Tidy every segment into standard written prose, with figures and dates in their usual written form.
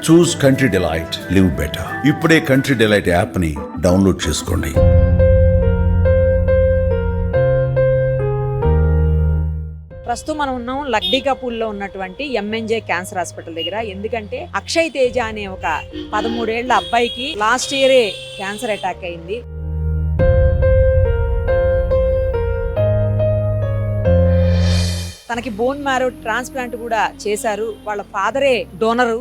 చూస్ country delight, live better. ఇప్పుడే country delight app ని download చేసుకోండి. ప్రస్తుతం మనం ఉన్నాం లక్డీకాపూల్లో ఉన్నటువంటి ఎంఎన్జే క్యాన్సర్ హాస్పిటల్ దగ్గర. ఎందుకంటే అక్షయ్ తేజ అనే ఒక 13 ఏళ్ల అబ్బాయికి లాస్ట్ ఇయరే క్యాన్సర్ అటాక్ అయింది. తనకి బోన్ మ్యారో ట్రాన్స్ప్లాంట్ కూడా చేశారు. వాళ్ళ ఫాదరే డోనరు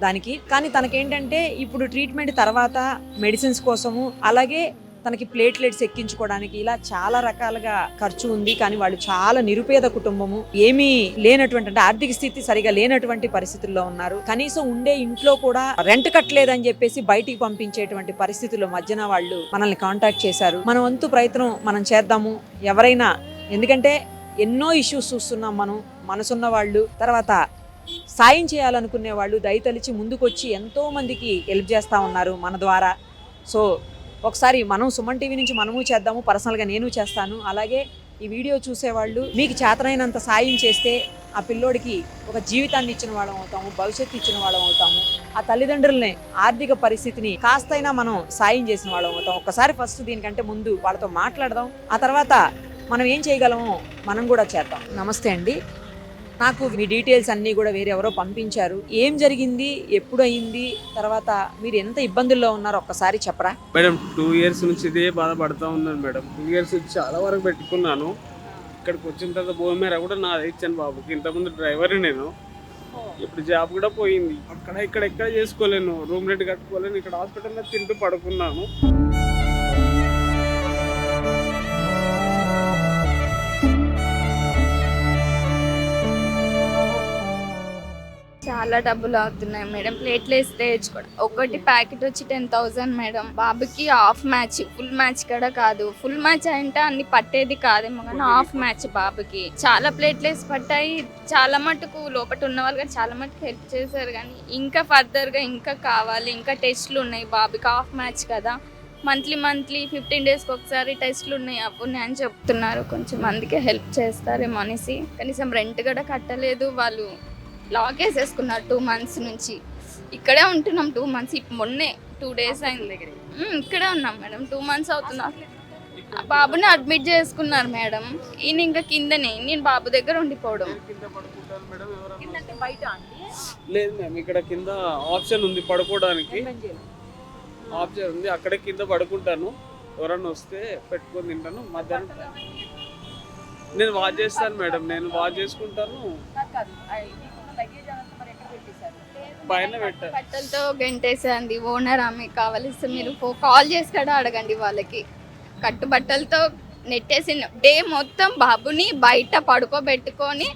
దానికి. కానీ తనకేంటంటే ఇప్పుడు ట్రీట్మెంట్ తర్వాత మెడిసిన్స్ కోసము, అలాగే తనకి ప్లేట్లెట్స్ ఎక్కించుకోవడానికి ఇలా చాలా రకాలుగా ఖర్చు ఉంది. కానీ వాళ్ళు చాలా నిరుపేద కుటుంబము, ఏమీ లేనటువంటి, అంటే ఆర్థిక స్థితి సరిగా లేనటువంటి పరిస్థితుల్లో ఉన్నారు. కనీసం ఉండే ఇంట్లో కూడా రెంట్ కట్టలేదని చెప్పేసి బయటికి పంపించేటువంటి పరిస్థితుల్లో మధ్యన వాళ్ళు మనల్ని కాంటాక్ట్ చేశారు. మన వంతు ప్రయత్నం మనం చేద్దాము ఎవరైనా, ఎందుకంటే ఎన్నో ఇష్యూస్ చూస్తున్నాం మనం. మనసున్న వాళ్ళు, తర్వాత సాయం చేయాలనుకునే వాళ్ళు దయతలిచి ముందుకొచ్చి ఎంతో మందికి హెల్ప్ చేస్తూ ఉన్నారు మన ద్వారా. సో ఒకసారి మనం సుమన్ టీవీ నుంచి మనము చేద్దాము, పర్సనల్గా నేను చేస్తాను. అలాగే ఈ వీడియో చూసేవాళ్ళు మీకు చేతనైనంత సాయం చేస్తే ఆ పిల్లోడికి ఒక జీవితాన్ని ఇచ్చిన వాళ్ళం అవుతాము, భవిష్యత్తు ఇచ్చిన వాళ్ళం అవుతాము. ఆ తల్లిదండ్రులని ఆర్థిక పరిస్థితిని కాస్తైనా మనం సాయం చేసిన వాళ్ళం అవుతాం. ఒక్కసారి ఫస్ట్ దీనికంటే ముందు వాళ్ళతో మాట్లాడదాం, ఆ తర్వాత మనం ఏం చేయగలమో మనం కూడా చేద్దాం. నమస్తే అండి, నాకు మీ డీటెయిల్స్ అన్నీ కూడా వేరెవరో పంపించారు. ఏం జరిగింది, ఎప్పుడు అయింది, తర్వాత మీరు ఎంత ఇబ్బందుల్లో ఉన్నారో ఒక్కసారి చెప్పరా? మేడం 2 years నుంచి ఇదే బాధపడుతూ ఉన్నాను మేడం. 2 years నుంచి చాలా వరకు పెట్టుకున్నాను. ఇక్కడికి వచ్చిన తర్వాత భూమి కూడా నాది ఇచ్చాను బాబుకి. ఇంతకుముందు డ్రైవర్ నేను, ఇప్పుడు జాబ్ కూడా పోయింది. అక్కడ ఎక్కడ చేసుకోలేను, రూమ్ రెంట్ కట్టుకోలేను. ఇక్కడ హాస్పిటల్లో తింటూ పడుకున్నాను. చాలా డబ్బులు అవుతున్నాయి మేడం. ప్లేట్లెట్స్ తెచ్చుకోవడం ఒకటి ప్యాకెట్ వచ్చి 10,000 మేడం. బాబుకి హాఫ్ మ్యాచ్, ఫుల్ మ్యాచ్ కూడా కాదు. ఫుల్ మ్యాచ్ అంటే అన్ని పట్టేది కాదేమో, కానీ హాఫ్ మ్యాచ్ బాబుకి. చాలా ప్లేట్లెట్స్ పట్టాయి. చాలా మటుకు లోపల ఉన్న వాళ్ళు కానీ చాలా మటుకు హెల్ప్ చేశారు. కానీ ఇంకా ఫర్దర్గా ఇంకా కావాలి, ఇంకా టెస్ట్లు ఉన్నాయి బాబుకి. హాఫ్ మ్యాచ్ కదా, మంత్లీ 15 daysకి ఒకసారి టెస్ట్లు ఉన్నాయి, అప్పున్నాయి అని చెప్తున్నారు. కొంచెం అందుకే హెల్ప్ చేస్తారేమో అనేసి. కనీసం రెంట్ కూడా కట్టలేదు వాళ్ళు. లాక్ వేసేసుకున్నారు 2 months నుంచి. ఇక్కడే ఉంటున్నాం 2 months. మొన్నే 2 days అయింది. ఇక్కడే ఉన్నాం మేడం. 2 months అవుతున్నా. బాబుని అడ్మిట్ చేసుకున్నారు మేడం. ఈయన ఇంకా కిందనే, నేను బాబు దగ్గర ఉండిపోవడం. లేదు మ్యామ్, ఇక్కడ కింద ఆప్షన్ ఉంది పడుకోవడానికి. ఆప్షన్ ఉంది, అక్కడే కింద పడుకుంటాను. ఎవరన్నా వస్తే పెట్టుకొని తింటాను. మధ్యాహ్నం నేను వాచ్ చేస్తాను మేడం, నేను వాచ్ చేసుకుంటాను. పైన పెట్టాను. బట్టలతో గంటేసేయండి ఓనర్. ఆమె కావాల్సి మీరు కాల్ చేసి కూడా అడగండి వాళ్ళకి. కట్టు బట్టలతో నెట్టేసి డే మొత్తం బాబుని బయట పడుకోబెట్టుకొని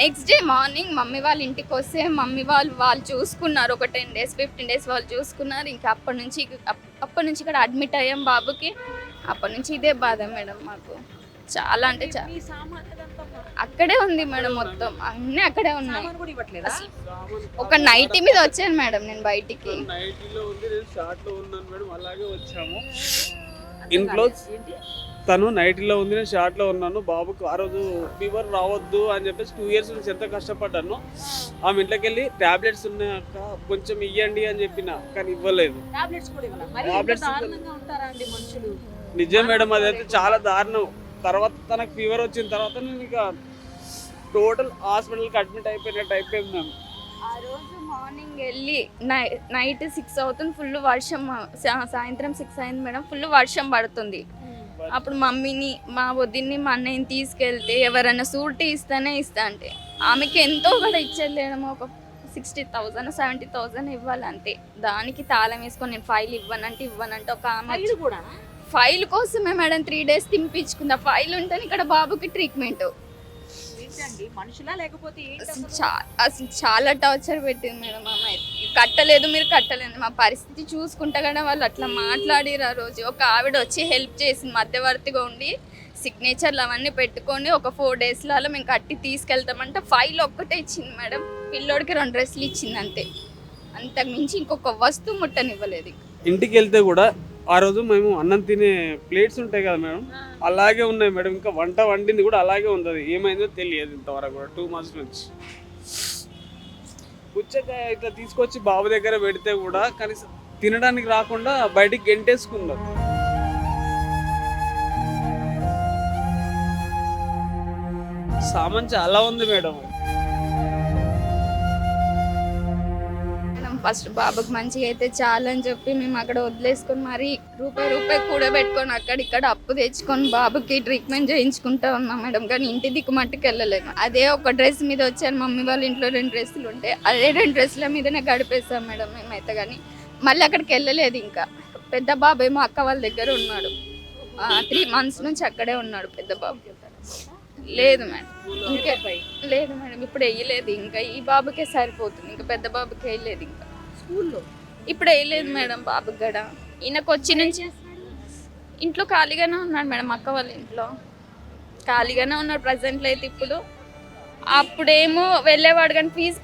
నెక్స్ట్ డే మార్నింగ్ మమ్మీ వాళ్ళ ఇంటికి వస్తే మమ్మీ వాళ్ళు చూసుకున్నారు. ఒక 10 days 15 days వాళ్ళు చూసుకున్నారు. ఇంకా అప్పటి నుంచి ఇక్కడ అడ్మిట్ అయ్యాం బాబుకి. అప్పటి నుంచి ఇదే బాధ మేడం మాకు. చాలా అంటే అక్కడే ఉంది మేడం, మొత్తం అన్నీ అక్కడే ఉన్నాయి. ఒక నైటీ మీద వచ్చాను మేడం నేను బయటికి. నైటీలో ఉంది, నేను షార్ట్లో ఉన్నాను మేడం. అలాగే వచ్చాము. ఇంట్లో తను నైటీలో ఉంది, నేను షార్ట్లో ఉన్నాను. బాబుకు ఆ రోజు ఫీవర్ రావద్దు అని చెప్పేసి 2 years నుంచి ఎంత కష్టపడ్డాను. ఆమె ఇంట్లోకి వెళ్ళి టాబ్లెట్స్ ఉన్నాక కొంచెం ఇవ్వండి అని చెప్పిన, కానీ ఇవ్వలేదు. నిజం మేడం, అదైతే చాలా దారుణం. తర్వాత తనకు ఫీవర్ వచ్చిన తర్వాత నేను ఇక టోటల్ హాస్పిటల్కి అడ్మిట్ అయిపోయినట్టు అయిపోయింది మ్యామ్. ఆ రోజు మార్నింగ్ వెళ్ళి నైట్ 6 అవుతుంది, ఫుల్ వర్షం. సాయంత్రం 6 అయింది మేడం, ఫుల్ వర్షం పడుతుంది. అప్పుడు మమ్మీని, మా వదిన్ని, మా అన్నయ్యని తీసుకెళ్తే ఎవరైనా సూటీ ఇస్తానే ఇస్తా అంటే ఆమెకి ఎంతో కూడా ఇచ్చేయలేము. ఒక 60,000 70,000 ఇవ్వాలి అంతే. దానికి తాళం వేసుకొని నేను ఫైల్ ఇవ్వనంటే ఒక ఆమె ఫైల్ కోసమే మేడం 3 days తినిపించుకుంది. ఆ ఫైల్ ఉంటే ఇక్కడ బాబుకి ట్రీట్మెంట్. అసలు చాలా టార్చర్ పెట్టింది మేడం. అమ్మాయి కట్టలేదు, మీరు కట్టలేదు. మా పరిస్థితి చూసుకుంటా కదా వాళ్ళు అట్లా మాట్లాడిరు. ఆ రోజు ఒక ఆవిడ వచ్చి హెల్ప్ చేసింది, మధ్యవర్తిగా ఉండి సిగ్నేచర్లు అవన్నీ పెట్టుకొని ఒక 4 daysలలో మేము కట్టి తీసుకెళ్తామంటే ఫైల్ ఒక్కటే ఇచ్చింది మేడం. పిల్లోడికి 2 dresses ఇచ్చింది అంతే. అంతకు మించి ఇంకొక వస్తువు ముట్టనివ్వలేదు. ఇంటికి వెళ్తే కూడా ఆ రోజు మేము అన్నం తినే ప్లేట్స్ ఉంటాయి కదా మేడం, అలాగే ఉన్నాయి మేడం. ఇంకా వంట వండింది కూడా అలాగే ఉంది. ఏమైందో తెలియదు ఇంతవరకు కూడా 2 months నుంచి. పుచ్చకాయ ఇట్లా తీసుకొచ్చి బాబు దగ్గర పెడితే కూడా కనీసం తినడానికి రాకుండా బయటికి గెంటేసుకున్నారు. సామాన్ చాలా ఉంది మేడం. ఫస్ట్ బాబుకి మంచిగా అయితే చాలని చెప్పి మేము అక్కడ వదిలేసుకొని మరి రూపాయి కూడబెట్టుకొని అక్కడిక్కడ అప్పు తెచ్చుకొని బాబుకి ట్రీట్మెంట్ చేయించుకుంటా ఉన్నాం మేడం. కానీ ఇంటి దిక్కు మట్టుకు వెళ్ళలేము. అదే ఒక డ్రెస్ మీద వచ్చాను, మమ్మీ వాళ్ళ ఇంట్లో 2 డ్రెస్సులు ఉంటే అదే 2 డ్రెస్సుల మీదనే గడిపేస్తాం మేడం మేమైతే. కానీ మళ్ళీ అక్కడికి వెళ్ళలేదు. ఇంకా పెద్ద బాబు ఏమో అక్క వాళ్ళ దగ్గర ఉన్నాడు. 3 months నుంచి అక్కడే ఉన్నాడు పెద్ద బాబు. లేదు మేడం, ఇంకా లేదు మేడం, ఇప్పుడు వేయలేదు. ఇంకా ఈ బాబుకే సరిపోతుంది, ఇంకా పెద్ద బాబుకి వేయలేదు. ఇంకా స్కూల్లో ఇప్పుడు వేయలేదు మేడం బాబుకి కూడా. ఈయనకు వచ్చి నుంచి ఇంట్లో ఖాళీగానే ఉన్నాడు మేడం, అక్క వాళ్ళ ఇంట్లో ఖాళీగానే ఉన్నాడు ప్రజెంట్లో అయితే. ఇప్పుడు అప్పుడేమో వెళ్ళేవాడు కానీ ఫీజు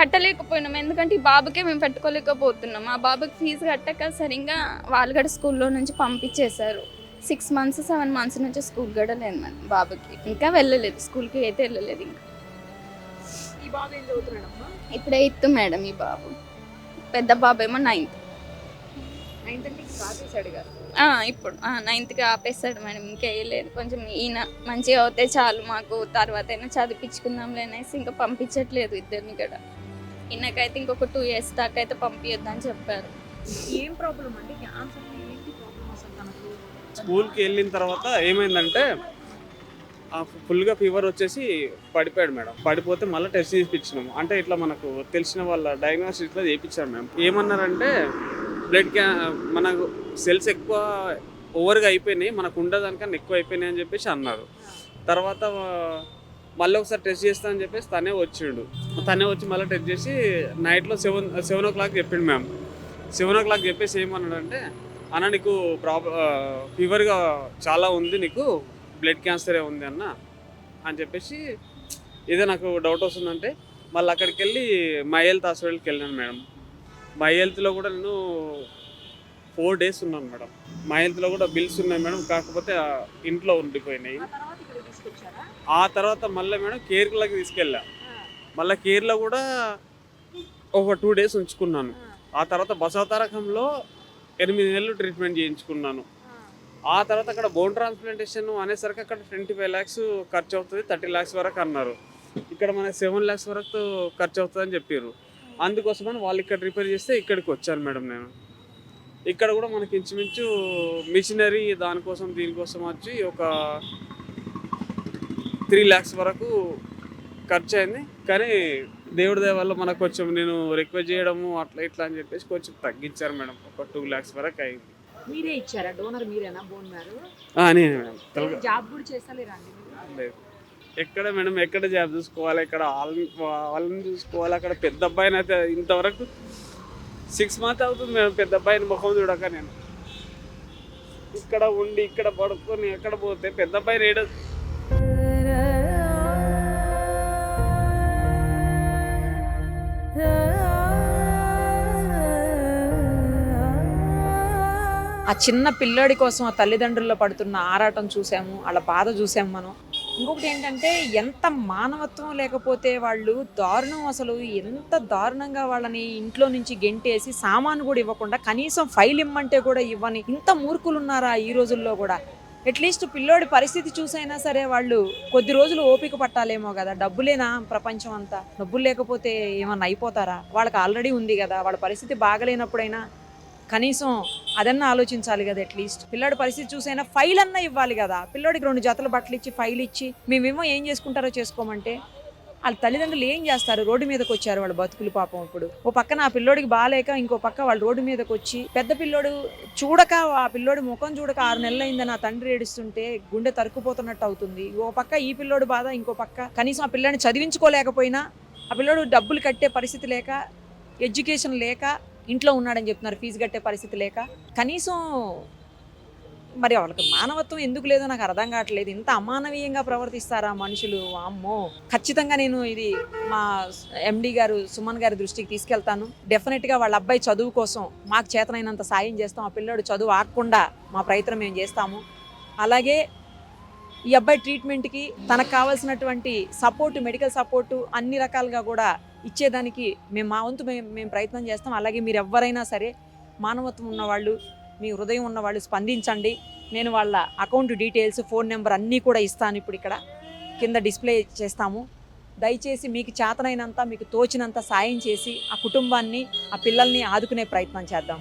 కట్టలేకపోయినాం. ఎందుకంటే ఈ బాబుకే మేము పెట్టుకోలేకపోతున్నాం. ఆ బాబుకి ఫీజు కట్టక సరిగ్గా వాళ్ళు కూడా స్కూల్లో నుంచి పంపించేశారు. 6 months 7 months నుంచి స్కూల్ కూడా లేదు మేడం బాబుకి. ఇంకా వెళ్ళలేదు, స్కూల్కి అయితే వెళ్ళలేదు. ఇంకా ఈ బాబు ఏం చదువుతున్నాడమ్మా? ఇప్పుడు 8th మేడం ఈ బాబు. పెద్ద బాబు ఏమో 9th. 9th అంటే కాపేశాడు కదా. ఇప్పుడు 9th ఆపేస్తాడు మేడం. ఇంకా వేయలేదు. కొంచెం ఈయన మంచిగా అవుతే చాలు మాకు, తర్వాత అయినా చదివించుకుందాంలే అనేసి ఇంకా పంపించట్లేదు ఇద్దరిని కూడా. ఈయనకైతే ఇంకొక 2 years దాకా అయితే పంపించొద్దని చెప్పారు. ఏం ప్రాబ్లం అంటే క్యాన్సర్ ఏంటి ప్రాబ్లం అసలు తనకు? స్కూల్కి వెళ్ళిన తర్వాత ఏమైందంటే ఫుల్గా ఫీవర్ వచ్చేసి పడిపోయాడు మేడం. పడిపోతే మళ్ళీ టెస్ట్ చేయించినాము. అంటే ఇట్లా మనకు తెలిసిన వాళ్ళ డయాగ్నోసిస్ ఇట్లా చేయించారు మేడం. ఏమన్నారంటే మనకు సెల్స్ ఎక్కువ ఓవర్గా అయిపోయినాయి, మనకు ఉండదానికన్నా ఎక్కువ అయిపోయినాయి అని చెప్పేసి అన్నారు. తర్వాత మళ్ళీ ఒకసారి టెస్ట్ చేస్తానని చెప్పేసి తనే వచ్చి మళ్ళీ టెస్ట్ చేసి నైట్లో 7 o'clock చెప్పిండు మ్యామ్. 7 o'clock చెప్పేసి ఏమన్నాడంటే, అన్న నీకు ఫీవర్గా చాలా ఉంది, నీకు బ్లడ్ క్యాన్సరే ఉంది అన్న అని చెప్పేసి ఏదో నాకు డౌట్ వస్తుందంటే మళ్ళీ అక్కడికి వెళ్ళి మై హెల్త్ హాస్పిటల్కి వెళ్ళాను మేడం. మై హెల్త్లో కూడా నేను 4 days ఉన్నాను మేడం. మై హెల్త్లో కూడా బిల్స్ ఉన్నాయి మేడం, కాకపోతే ఇంట్లో ఉండిపోయినాయి. ఆ తర్వాత మళ్ళీ మేడం కేర్లకి తీసుకెళ్ళా. మళ్ళీ కేర్లో కూడా ఒక 2 days ఉంచుకున్నాను. ఆ తర్వాత బసవతారకంలో 8 నెలలు ట్రీట్మెంట్ చేయించుకున్నాను. ఆ తర్వాత అక్కడ బోన్ ట్రాన్స్ప్లాంటేషన్ అనేసరికి అక్కడ 25 lakhs ఖర్చు అవుతుంది, 30 lakhs వరకు అన్నారు. ఇక్కడ మనకి 7 lakhs వరకు ఖర్చు అవుతుందని చెప్పారు. అందుకోసమని వాళ్ళు ఇక్కడ రిపేర్ చేస్తే ఇక్కడికి వచ్చాను మేడం నేను. ఇక్కడ కూడా మనకి ఇంచుమించు మిషనరీ దీనికోసం వచ్చి ఒక 3 lakhs వరకు ఖర్చు అయింది. కానీ దేవుడి దయ వల్ల మనకు కొంచెం నేను రిక్వెస్ట్ చేయడము అట్లా ఇట్లా అని చెప్పేసి కొంచెం తగ్గించారు మేడం. ఒక 2 lakhs వరకు అయింది. మీరే ఇచ్చారా? డోనర్ మీరేనా? బోన్ మ్యారో నేనే మేడం. జాబ్ కూడా చేస్తలేరా? లేదు. ఎక్కడ మేడం, ఎక్కడ జాబ్ చూసుకోవాలి, ఇక్కడ వాళ్ళని చూసుకోవాలి. అక్కడ పెద్ద అబ్బాయిని అయితే ఇంతవరకు 6 months అవుతుంది మేడం పెద్ద అబ్బాయిని ముఖం చూడక. నేను ఇక్కడ ఉండి ఇక్కడ పడుకొని ఎక్కడ పోతే పెద్ద అబ్బాయిని ఏడ ఆ చిన్న పిల్లాడి కోసం ఆ తల్లిదండ్రుల్లో పడుతున్న ఆరాటం చూసాము, వాళ్ళ బాధ చూసాము మనం. ఇంకొకటి ఏంటంటే ఎంత మానవత్వం లేకపోతే వాళ్ళు దారుణం, అసలు ఎంత దారుణంగా వాళ్ళని ఇంట్లో నుంచి గెంటేసి సామాను కూడా ఇవ్వకుండా కనీసం ఫైల్ ఇమ్మంటే కూడా ఇవ్వని ఇంత మూర్ఖులు ఉన్నారా ఈ రోజుల్లో కూడా? అట్లీస్ట్ పిల్లోడి పరిస్థితి చూసైనా సరే వాళ్ళు కొద్ది రోజులు ఓపిక పట్టాలేమో కదా. డబ్బులేనా ప్రపంచం అంతా? డబ్బులు లేకపోతే ఏమన్నా అయిపోతారా? వాళ్ళకి ఆల్రెడీ ఉంది కదా. వాళ్ళ పరిస్థితి బాగలేనప్పుడైనా కనీసం అదన్నా ఆలోచించాలి కదా. అట్లీస్ట్ పిల్లోడి పరిస్థితి చూసైనా ఫైల్ అన్నా ఇవ్వాలి కదా. పిల్లోడికి 2 జతల బట్టలు ఇచ్చి ఫైల్ ఇచ్చి మేమేమో ఏం చేసుకుంటారో చేసుకోమంటే వాళ్ళ తల్లిదండ్రులు ఏం చేస్తారు? రోడ్డు మీదకి వచ్చారు వాళ్ళ బతుకులు పాపం. ఇప్పుడు ఓ పక్కన ఆ పిల్లోడికి బాగాలేక ఇంకో పక్క వాళ్ళు రోడ్డు మీదకి వచ్చి పెద్ద పిల్లోడు చూడక, ఆ పిల్లోడి ముఖం చూడక 6 నెలలు అయిందని ఆ తండ్రి ఏడుస్తుంటే గుండె తరుక్కుపోతున్నట్టు అవుతుంది. ఓ పక్క ఈ పిల్లోడు బాధ, ఇంకో పక్క కనీసం ఆ పిల్లని చదివించుకోలేకపోయినా ఆ పిల్లోడు డబ్బులు కట్టే పరిస్థితి లేక, ఎడ్యుకేషన్ లేక ఇంట్లో ఉన్నాడని చెప్తున్నారు, ఫీజు కట్టే పరిస్థితి లేక. కనీసం మరి వాళ్ళకి మానవత్వం ఎందుకు లేదో నాకు అర్థం కావట్లేదు. ఇంత అమానవీయంగా ప్రవర్తిస్తారా మనుషులు? అమ్మో, ఖచ్చితంగా నేను ఇది మా ఎండి గారు సుమన్ గారి దృష్టికి తీసుకెళ్తాను. డెఫినెట్గా వాళ్ళ అబ్బాయి చదువు కోసం మాకు చేతనైనంత సాయం చేస్తాం. ఆ పిల్లోడు చదువు ఆగకుండా మా ప్రయత్నం మేము చేస్తాము. అలాగే ఈ అబ్బాయి ట్రీట్మెంట్కి తనకు కావాల్సినటువంటి సపోర్టు, మెడికల్ సపోర్టు అన్ని రకాలుగా కూడా ఇచ్చేదానికి మేము మా వంతు మేము ప్రయత్నం చేస్తాం. అలాగే మీరు ఎవరైనా సరే మానవత్వం ఉన్నవాళ్ళు, మీ హృదయం ఉన్నవాళ్ళు స్పందించండి. నేను వాళ్ళ అకౌంట్ డీటెయిల్స్, ఫోన్ నెంబర్ అన్నీ కూడా ఇస్తాను. ఇప్పుడు ఇక్కడ కింద డిస్ప్లే చేస్తాము. దయచేసి మీకు చేతనైనంత, మీకు తోచినంత సాయం చేసి ఆ కుటుంబాన్ని, ఆ పిల్లల్ని ఆదుకునే ప్రయత్నం చేద్దాం.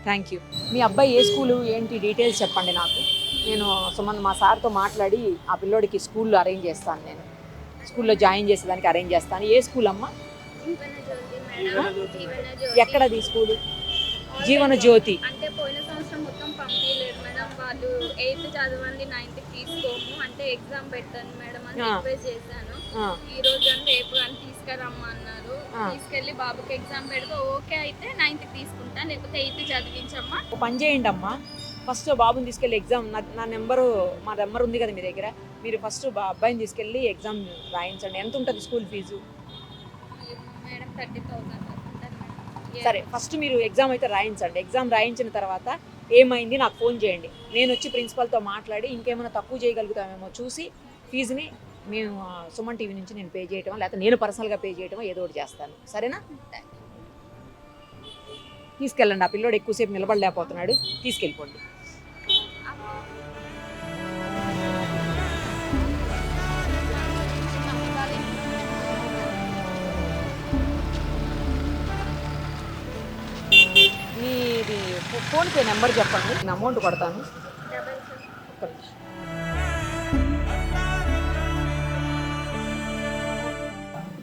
Thank you. మీ అబ్బాయి ఏ స్కూలు ఏంటి డీటెయిల్స్ చెప్పండి నాకు. నేను సుమన్ మా సార్తో మాట్లాడి ఆ పిల్లోడికి స్కూల్లో అరేంజ్ చేస్తాను. నేను స్కూల్లో జాయిన్ చేసేదానికి అరేంజ్ చేస్తాను. ఏ స్కూల్ అమ్మా? ఎక్కడది స్కూలు? జీవన జ్యోతి. అంటే పోయిన సంవత్సరం మొత్తం పంపించలేదు మేడం. వాళ్ళు 8th చదవండి 9th తీసుకోము అంటే ఎగ్జామ్ పెట్టాను మేడం అని రిక్వెస్ట్ చేశాను. ఈ రోజు అని రేపు అని తీసుకురమ్మా అన్నారు. తీసుకెళ్లి బాబుకి ఎగ్జామ్ పెడితే ఓకే అయితే 9th తీసుకుంటా, లేకపోతే 8th చదివించమ్మా. ఒక పని చేయండి అమ్మా, ఫస్ట్ బాబుని తీసుకెళ్ళి ఎగ్జామ్, మా నెంబర్ ఉంది కదా మీ దగ్గర, మీరు ఫస్ట్ అబ్బాయిని తీసుకెళ్ళి ఎగ్జామ్ రాయించండి. ఎంత ఉంటుంది స్కూల్ ఫీజు? మేడం 30,000. సరే, ఫస్ట్ మీరు ఎగ్జామ్ అయితే రాయించండి. ఎగ్జామ్ రాయించిన తర్వాత ఏమైంది నాకు ఫోన్ చేయండి. నేను వచ్చి ప్రిన్సిపల్తో మాట్లాడి ఇంకేమైనా తక్కువ చేయగలుగుతామేమో చూసి ఫీజుని మేము సుమన్ టీవీ నుంచి నేను పే చేయటమో, లేకపోతే నేను పర్సనల్గా పే చేయటమో ఏదో ఒకటి చేస్తాను. సరేనా? తీసుకెళ్ళండి. ఆ పిల్లోడు ఎక్కువసేపు నిలబడలేకపోతున్నాడు, తీసుకెళ్ళిపోండి. మీది ఫోన్పే నెంబర్ చెప్పండి, నేను అమౌంట్ కొడతాను.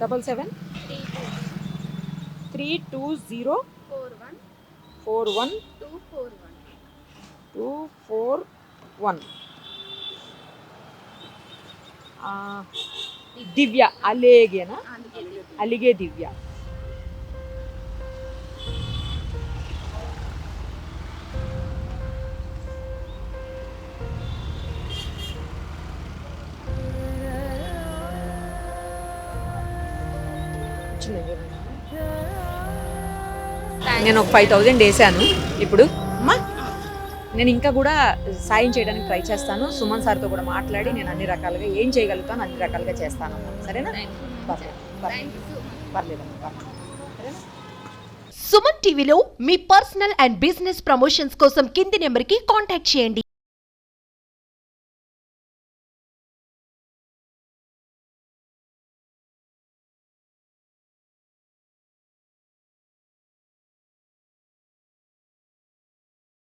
77-320-41-241. దివ్య అలిగేనా? అలిగే దివ్య. నేను ఒక 5,000 వేసాను. ఇప్పుడు అమ్మా నేను ఇంకా కూడా సాయం చేయడానికి ట్రై చేస్తాను. సుమన్ సార్తో కూడా మాట్లాడి నేను అన్ని రకాలుగా ఏం చేయగలుగుతాను అన్ని రకాలుగా చేస్తానమ్మా. సరేనా? పర్లేదమ్మా. సరేనా? సుమన్ టీవీలో మీ పర్సనల్ అండ్ బిజినెస్ ప్రమోషన్స్ కోసం కింది నెంబర్కి కాంటాక్ట్ చేయండి.